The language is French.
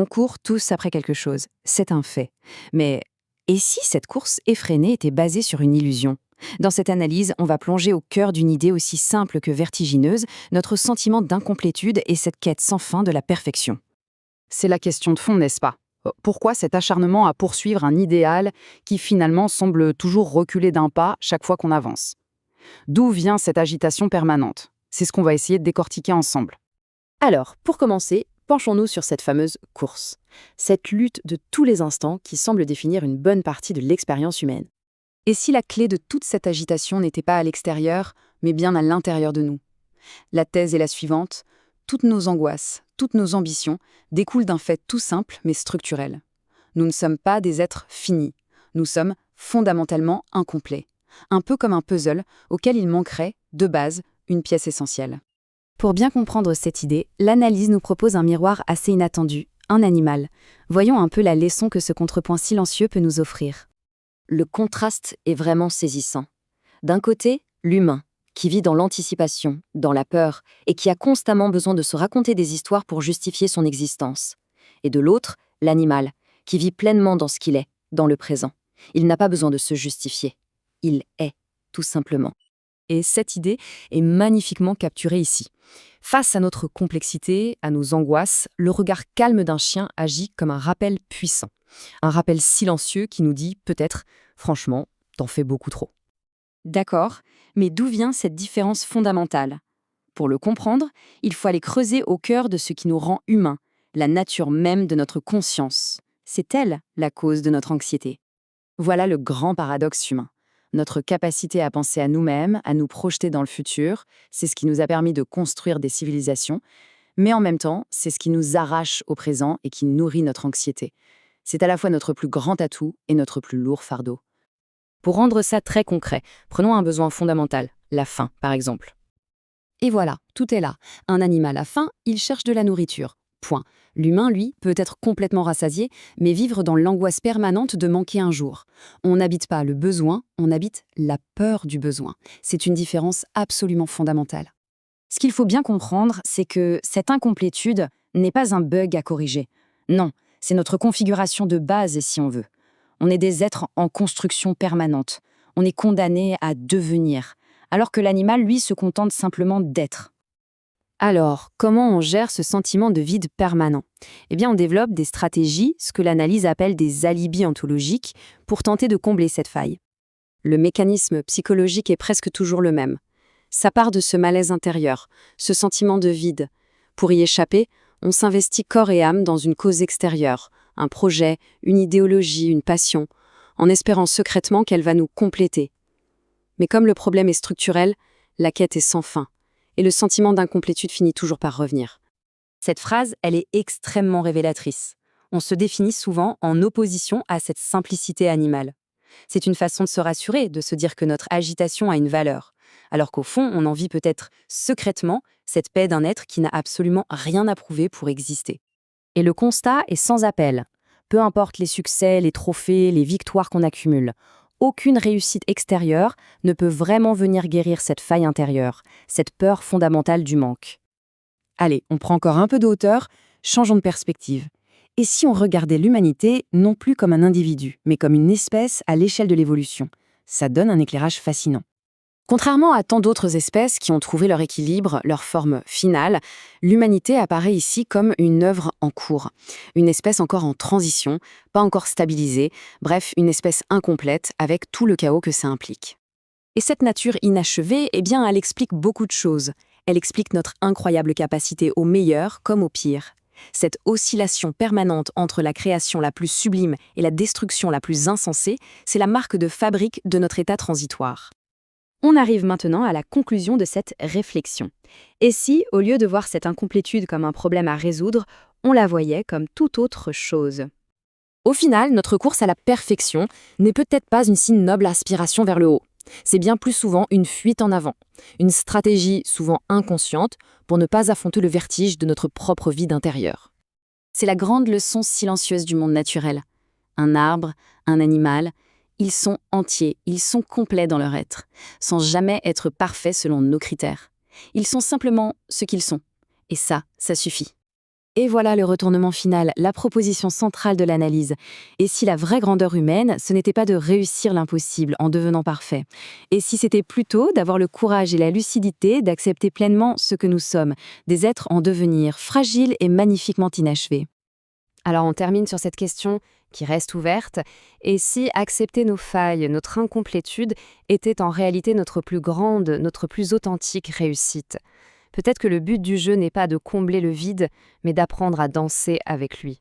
On court tous après quelque chose, c'est un fait. Mais et si cette course effrénée était basée sur une illusion? Dans cette analyse, on va plonger au cœur d'une idée aussi simple que vertigineuse, notre sentiment d'incomplétude et cette quête sans fin de la perfection. C'est la question de fond, n'est-ce pas? Pourquoi cet acharnement à poursuivre un idéal qui finalement semble toujours reculer d'un pas chaque fois qu'on avance? D'où vient cette agitation permanente? C'est ce qu'on va essayer de décortiquer ensemble. Alors, pour commencer, penchons-nous sur cette fameuse course. Cette lutte de tous les instants qui semble définir une bonne partie de l'expérience humaine. Et si la clé de toute cette agitation n'était pas à l'extérieur, mais bien à l'intérieur de nous? La thèse est la suivante: toutes nos angoisses, toutes nos ambitions découlent d'un fait tout simple mais structurel. Nous ne sommes pas des êtres finis, nous sommes fondamentalement incomplets. Un peu comme un puzzle auquel il manquerait, de base, une pièce essentielle. Pour bien comprendre cette idée, l'analyse nous propose un miroir assez inattendu, un animal. Voyons un peu la leçon que ce contrepoint silencieux peut nous offrir. Le contraste est vraiment saisissant. D'un côté, l'humain, qui vit dans l'anticipation, dans la peur, et qui a constamment besoin de se raconter des histoires pour justifier son existence. Et de l'autre, l'animal, qui vit pleinement dans ce qu'il est, dans le présent. Il n'a pas besoin de se justifier. Il est, tout simplement. Et cette idée est magnifiquement capturée ici. Face à notre complexité, à nos angoisses, le regard calme d'un chien agit comme un rappel puissant. Un rappel silencieux qui nous dit peut-être, franchement, t'en fais beaucoup trop. D'accord, mais d'où vient cette différence fondamentale? Pour le comprendre, il faut aller creuser au cœur de ce qui nous rend humains, la nature même de notre conscience. C'est elle la cause de notre anxiété. Voilà le grand paradoxe humain. Notre capacité à penser à nous-mêmes, à nous projeter dans le futur, c'est ce qui nous a permis de construire des civilisations, mais en même temps, c'est ce qui nous arrache au présent et qui nourrit notre anxiété. C'est à la fois notre plus grand atout et notre plus lourd fardeau. Pour rendre ça très concret, prenons un besoin fondamental, la faim par exemple. Et voilà, tout est là. Un animal a faim, il cherche de la nourriture. Point. L'humain, lui, peut être complètement rassasié, mais vivre dans l'angoisse permanente de manquer un jour. On n'habite pas le besoin, on habite la peur du besoin. C'est une différence absolument fondamentale. Ce qu'il faut bien comprendre, c'est que cette incomplétude n'est pas un bug à corriger. Non, c'est notre configuration de base, si on veut. On est des êtres en construction permanente. On est condamné à devenir, alors que l'animal, lui, se contente simplement d'être. Alors, comment on gère ce sentiment de vide permanent? Eh bien, on développe des stratégies, ce que l'analyse appelle des alibis ontologiques, pour tenter de combler cette faille. Le mécanisme psychologique est presque toujours le même. Ça part de ce malaise intérieur, ce sentiment de vide. Pour y échapper, on s'investit corps et âme dans une cause extérieure, un projet, une idéologie, une passion, en espérant secrètement qu'elle va nous compléter. Mais comme le problème est structurel, la quête est sans fin. Et le sentiment d'incomplétude finit toujours par revenir. Cette phrase, elle est extrêmement révélatrice. On se définit souvent en opposition à cette simplicité animale. C'est une façon de se rassurer, de se dire que notre agitation a une valeur, alors qu'au fond, on en vit peut-être secrètement cette paix d'un être qui n'a absolument rien à prouver pour exister. Et le constat est sans appel. Peu importe les succès, les trophées, les victoires qu'on accumule, aucune réussite extérieure ne peut vraiment venir guérir cette faille intérieure, cette peur fondamentale du manque. Allez, on prend encore un peu de hauteur, changeons de perspective. Et si on regardait l'humanité non plus comme un individu, mais comme une espèce à l'échelle de l'évolution? Ça donne un éclairage fascinant. Contrairement à tant d'autres espèces qui ont trouvé leur équilibre, leur forme finale, l'humanité apparaît ici comme une œuvre en cours. Une espèce encore en transition, pas encore stabilisée, bref, une espèce incomplète avec tout le chaos que ça implique. Et cette nature inachevée, eh bien, elle explique beaucoup de choses. Elle explique notre incroyable capacité au meilleur comme au pire. Cette oscillation permanente entre la création la plus sublime et la destruction la plus insensée, c'est la marque de fabrique de notre état transitoire. On arrive maintenant à la conclusion de cette réflexion. Et si, au lieu de voir cette incomplétude comme un problème à résoudre, on la voyait comme toute autre chose? Au final, notre course à la perfection n'est peut-être pas une si noble aspiration vers le haut. C'est bien plus souvent une fuite en avant, une stratégie souvent inconsciente pour ne pas affronter le vertige de notre propre vide intérieur. C'est la grande leçon silencieuse du monde naturel. Un arbre, un animal, ils sont entiers, ils sont complets dans leur être, sans jamais être parfaits selon nos critères. Ils sont simplement ce qu'ils sont. Et ça suffit. Et voilà le retournement final, la proposition centrale de l'analyse. Et si la vraie grandeur humaine, ce n'était pas de réussir l'impossible en devenant parfait? Et si c'était plutôt d'avoir le courage et la lucidité d'accepter pleinement ce que nous sommes, des êtres en devenir, fragiles et magnifiquement inachevés? Alors on termine sur cette question qui reste ouverte. Et si accepter nos failles, notre incomplétude, était en réalité notre plus grande, notre plus authentique réussite? Peut-être que le but du jeu n'est pas de combler le vide, mais d'apprendre à danser avec lui.